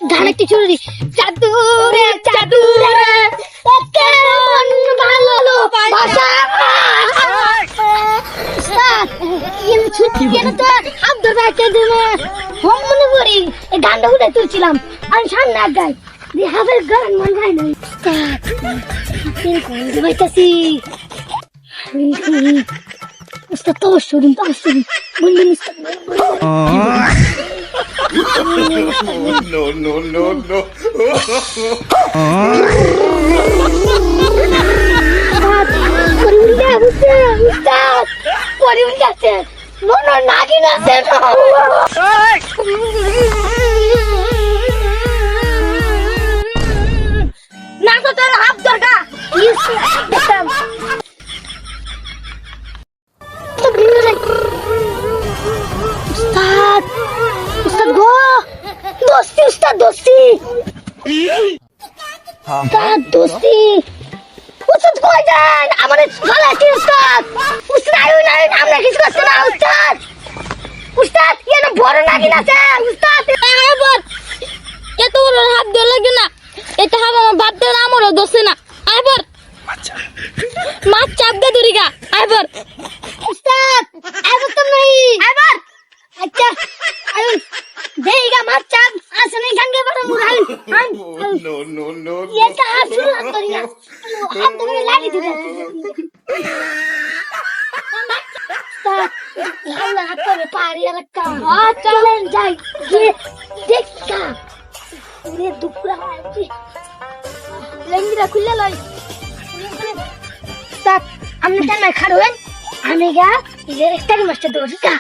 গান একটু শুনে দি। চাদুরে চাদুরে একে মন ভালো বাসা। এই ছুটি কেন তো আব্দুল ভাইকে দিনে হোম মনে করি এই গানটা উঠে তুলছিলাম আমি সামনে আগাই দি হাবের গান মন ভাই নাই কোন ভাইতাছি উস্তাদ তবসরুন বললেন উস্তাদ No, no, no, no. উস্তাদ পরিউল আছে মনো নাগিন আছে না তো তোর হাত দরকার দেখতাম উস্তাদ উস্তাদ গো দোস্তি উস্তাদ দোস্তি উস্তাদ দোস্তি উস্তাদ কই যান আমারে গলাটি উস্তাদ উস্তাদ আইন আমরা কিছু করতে না উস্তাদ উস্তাদ কেন বড় নাগিন আছে উস্তাদ আইবার এত বড় হাত ধরে লাগে না এটা হাত আমার বাপ দেন আমারও দোষে না আইবার মাছ চাপ দে দুরিগা আইবার উস্তাদ আইবার তো নাই আইবার আচ্ছা আইন দেইগা মাছ চাপ আসলে গঙ্গে বড় mural No, no, no, no. এটা হাসু লাগতরিয়া হাত ধরে লাগি দিতে উস্তাদ আল্লাহ হাত ধরে পারি রাখা চলেন যাই গিয়ে দেখা ওরে দুপুরা আছে লেঙ্গিরা খুলে লই উস্তাদ আপনি কেন খাড়বেন আমি গা ইলেকট্রিক মাস্টার দেবো যা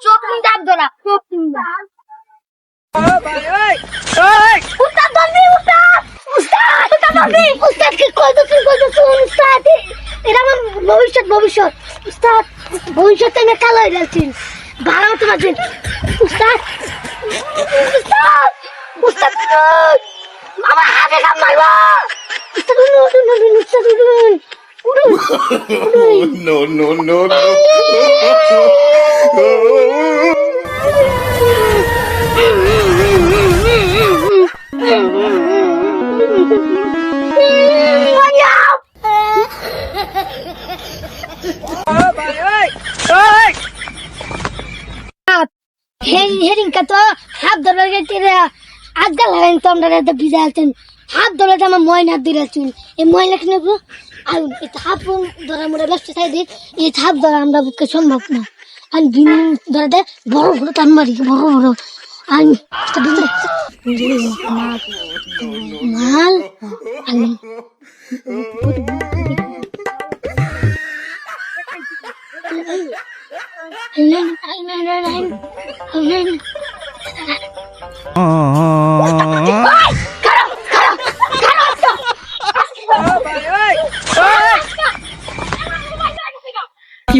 চোখনি ডাক ধরা চোখনি উস্তাদ বলবি উস্তাদ উস্তাদ বলবি উস্তাদ কি কই তো উস্তাদ এটা আমার ভবিষ্যৎ উস্তাদ ভবিষ্যতে আমি কালো হয়ে যাচ্ছি ভালো তোমার দিন উস্তাদ উস্তাদ উস্তাদ আমার হাতে কাম মারবা উস্তাদ উঠুন No, no, no, no. হেরিং তো হাত ধরে গেছে আজকাল হেরেন তো আমরা ভিজালছেন হাত ধরে আমার ময়না দিয়েছেন এই ময়না কিনে আর হাত ধরা মোড়ে ব্যস্ত সাইডে এই হাত ধরা আমরা বুকে সম্ভব না আর দিন ধরে দেয় বড় বড় টান মারি বড় বড় আর মাল কি